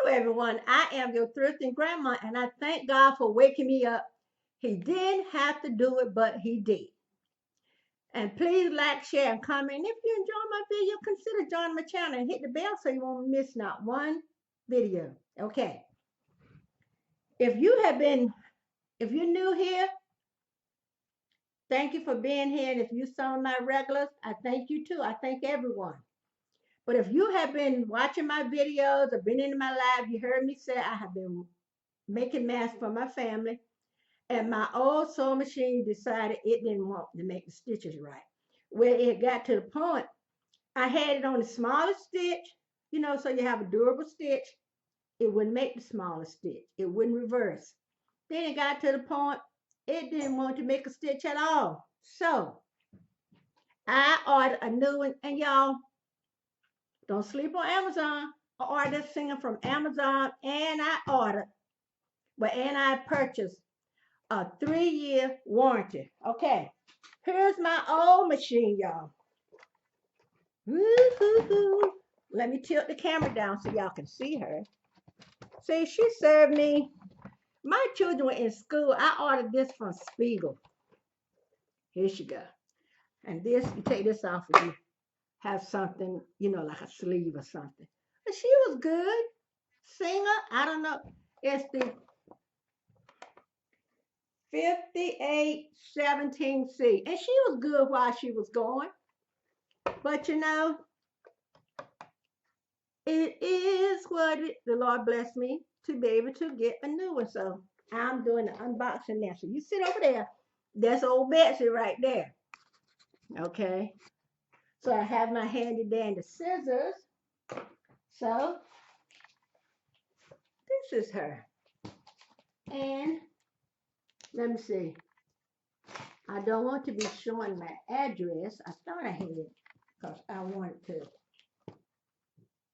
Hello, everyone. I am your thrifting grandma, and I thank God for waking me up. He didn't have to do it, but He did. And please like, share, and comment. If you enjoy my video, consider joining my channel and hit the bell so you won't miss not one video. Okay. If you have been, if you're new here, thank you for being here. And if you're some of my regulars, I thank you too. I thank everyone. But if you have been watching my videos or been in my live, you heard me say I have been making masks for my family. And my old sewing machine decided it didn't want to make the stitches right. Where it got to the point, I had it on the smallest stitch, so you have a durable stitch. It wouldn't make the smallest stitch. It wouldn't reverse. Then it got to the point, it didn't want to make a stitch at all. So I ordered a new one. And y'all, don't sleep on Amazon. I ordered this thing from Amazon and I purchased a 3-year warranty. Okay, here's my old machine, y'all. Woo-hoo-hoo. Let me tilt the camera down so y'all can see her. See, she served me. My children were in school. I ordered this from Spiegel. Here she go. And this, you take this off if you have something, like a sleeve or something. But she was good. Singer, I don't know. It's the 5817C. And she was good while she was going. But it is what the Lord blessed me to be able to get a new one. So I'm doing the unboxing now. So you sit over there. That's old Betsy right there. Okay. So I have my handy dandy scissors. So this is her. And let me see. I don't want to be showing my address. I thought I had it because I wanted to.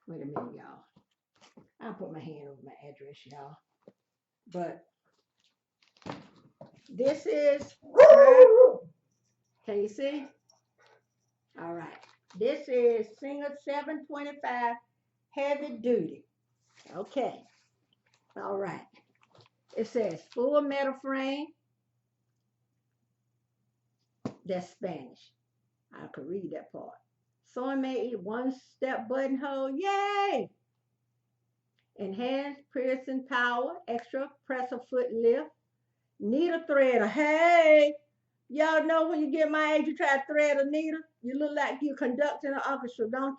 Wait a minute, y'all. I'll put my hand over my address, y'all. But this is her. Can you see? All right. This is Singer 725 Heavy Duty. Okay. All right. It says full metal frame. That's Spanish. I could read that part. Sewing made one-step buttonhole. Yay! Enhanced piercing power. Extra presser foot lift. Needle threader. Hey! Y'all know when you get my age, you try to thread a needle. You look like you're conducting an orchestra, don't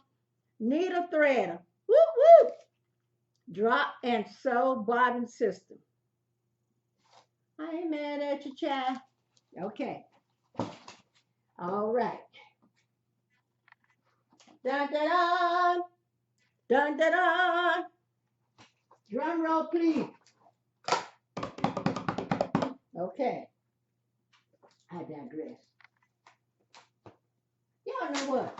you? Needle threader. Whoop, whoop. Drop and sew bobbin system. I ain't mad at you, child. Okay. All right. Dun, dun, dun. Dun, dun, dun. Drum roll, please. Okay. I digress. Y'all know what?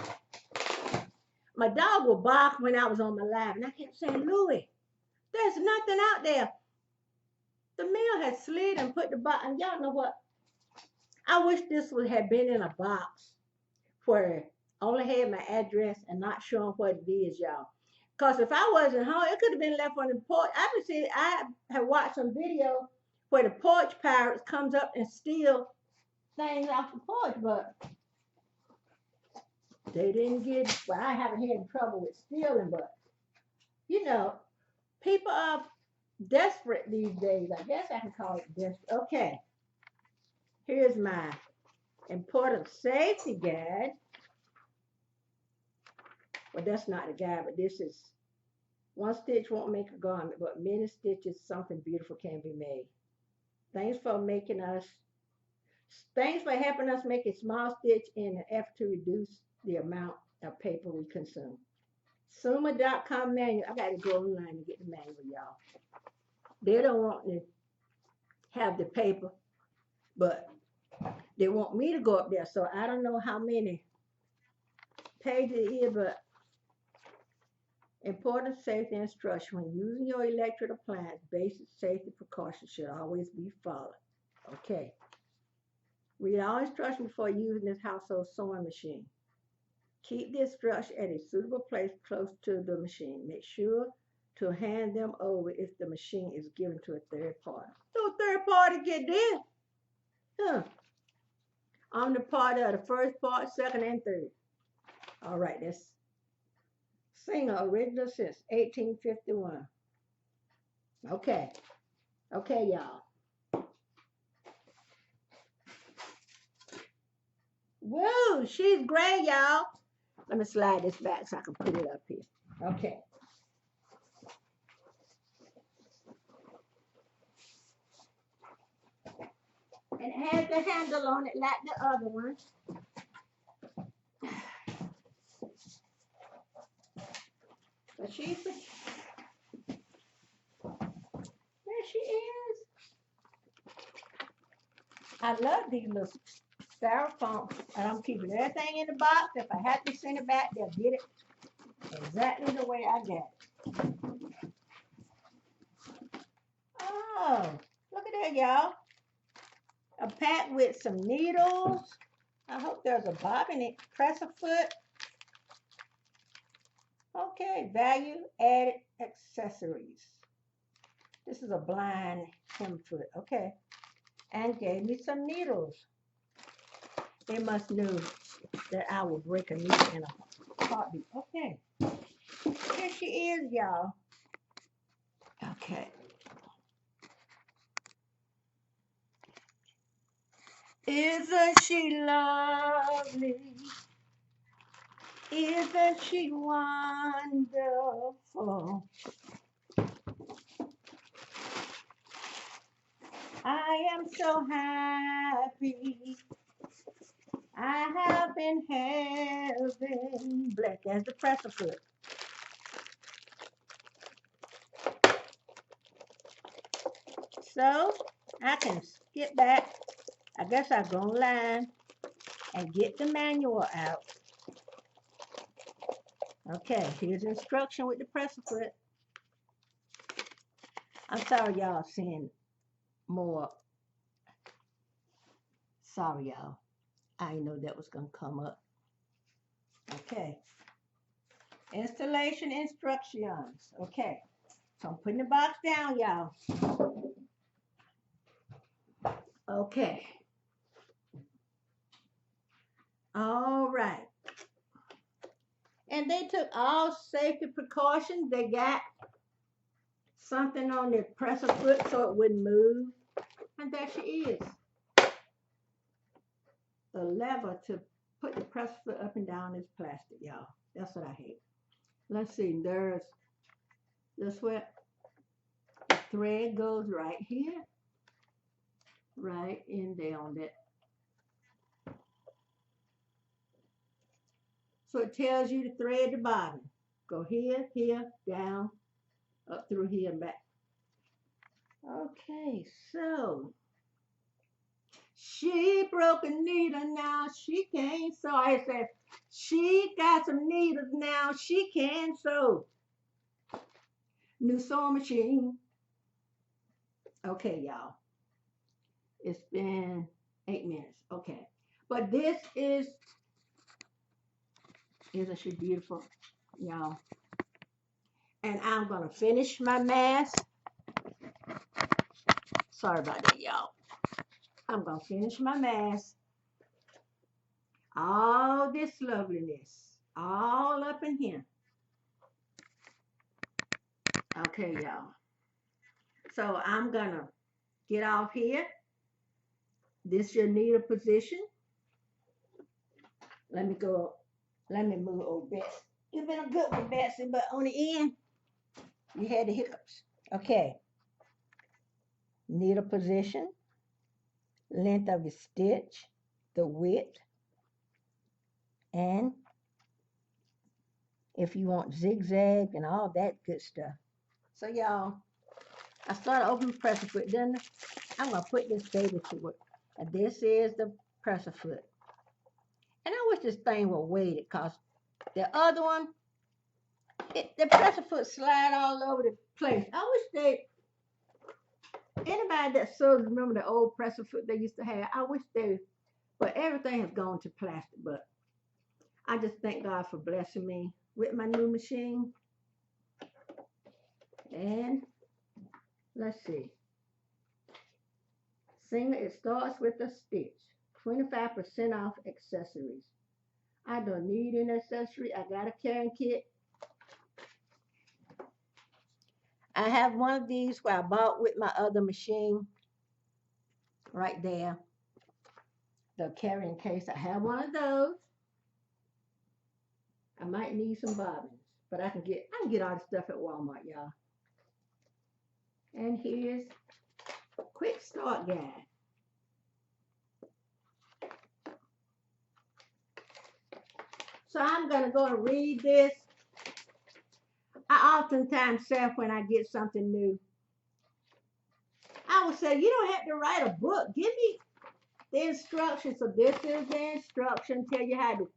My dog would bark when I was on my live, and I kept saying, Louie, there's nothing out there. The mail had slid and put the box, and y'all know what? I wish this would have been in a box where I only had my address and not showing what it is, y'all. Because if I wasn't home, it could have been left on the porch. I have watched some video where the porch pirates comes up and steal things off the porch, but they didn't get, well, I haven't had any trouble with stealing, but, people are desperate these days. I guess I can call it desperate. Okay. Here's my important safety guide. Well, that's not a guide, but this is one stitch won't make a garment, but many stitches, something beautiful can be made. Thanks for helping us make a small stitch in an effort to reduce the amount of paper we consume. Suma.com manual. I got to go online and get the manual, y'all. They don't want to have the paper, but they want me to go up there. So I don't know how many pages it is, but important safety instruction. When using your electric appliance, basic safety precautions should always be followed. Okay. Read all instructions before using this household sewing machine. Keep the instruction at a suitable place close to the machine. Make sure to hand them over if the machine is given to a third party. No third party get this. Huh. I'm the party of the first part, second, and third. All right, that's singer original since 1851. Okay. Okay, y'all. Woo, she's great, y'all. Let me slide this back so I can put it up here. Okay. And it has the handle on it like the other one. But she's, there she is. I love these little styrofoam, and I'm keeping everything in the box. If I have to send it back, they'll get it exactly the way I got it. Oh, look at that, y'all. A pack with some needles. I hope there's a bobbin it. Press a foot. Okay, value added accessories. This is a blind hem foot. Okay. And gave me some needles. They must know that I will break a needle in a heartbeat. Okay. Here she is, y'all. Okay. Isn't she lovely? Isn't she wonderful? I am so happy. I have been heaven blessed. That's the presser foot. So I can skip back. I guess I'll go online and get the manual out. Okay, here's instruction with the presser foot. I'm sorry y'all seeing more. Sorry y'all. I know that was going to come up. Okay. Installation instructions. Okay. So I'm putting the box down, y'all. Okay. All right. And they took all safety precautions. They got something on their presser foot so it wouldn't move. And there she is. The lever to put the presser foot up and down is plastic, y'all. That's what I hate. Let's see. There's this where the thread goes right here. Right in there on that. So it tells you to thread the bottom. Go here, here, down, up through here and back. Okay, so she broke a needle, now she can't sew. I said, she got some needles now, she can sew. New sewing machine. Okay, y'all. It's been 8 minutes. Okay. But this is, isn't she beautiful, y'all? And I'm going to finish my mask. Sorry about that, y'all. I'm going to finish my mask. All this loveliness, all up in here. Okay, y'all. So I'm going to get off here. This your needle position. Let me go. Let me move old Betsy. You've been a good one, Betsy, but on the end, you had the hiccups. Okay. Needle position, length of the stitch, the width, and if you want zigzag and all that good stuff. So y'all, I started opening the presser foot. Then I'm going to put this baby to work. And this is the presser foot. And I wish this thing were weighted because the other one, the presser foot slide all over the place. I wish anybody that sews remember the old presser foot they used to have. I wish but everything has gone to plastic. But I just thank God for blessing me with my new machine. And let's see. Single, it starts with a stitch. 25% off accessories. I don't need an accessory. I got a carrying kit. I have one of these where I bought with my other machine right there. The carrying case. I have one of those. I might need some bobbins, but I can get all the stuff at Walmart, y'all. And here's a quick start guide. So I'm gonna go and read this. I oftentimes say when I get something new, I would say, you don't have to write a book. Give me the instructions. So this is the instruction. Tell you how to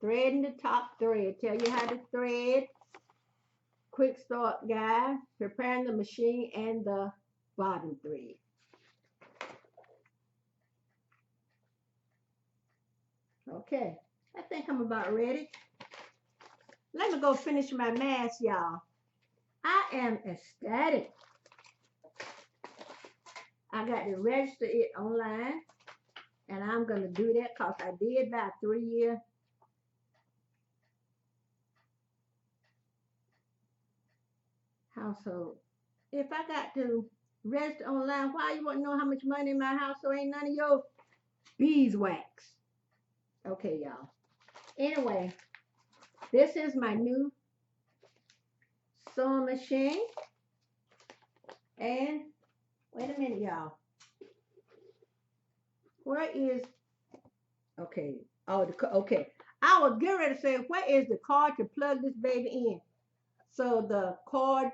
thread in the top thread. Tell you how to thread. Quick start guide. Preparing the machine and the bottom thread. Okay. I think I'm about ready. Let me go finish my mask, y'all. I am ecstatic. I got to register it online, and I'm going to do that because I did about 3 years. Household. If I got to register online, why you want to know how much money in my house? So ain't none of your beeswax. Okay, y'all. Anyway, this is my new sewing machine. And wait a minute, y'all. Where is, okay. Oh, okay. I was getting ready to say, where is the cord to plug this baby in? So the cord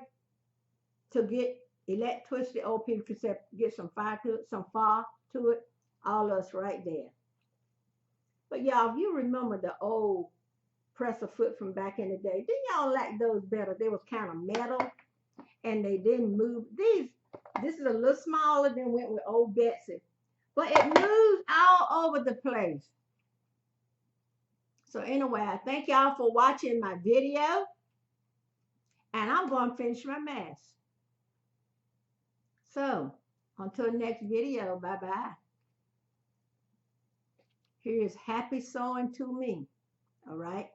to get electricity, old people could say, get some fire to it, all us right there. But y'all, if you remember the old presser foot from back in the day, didn't y'all like those better? They was kind of metal and they didn't move. This is a little smaller than went with old Betsy, but it moves all over the place. So anyway, I thank y'all for watching my video, and I'm going to finish my mask. So until the next video, bye-bye. Here's happy sewing to me. All right.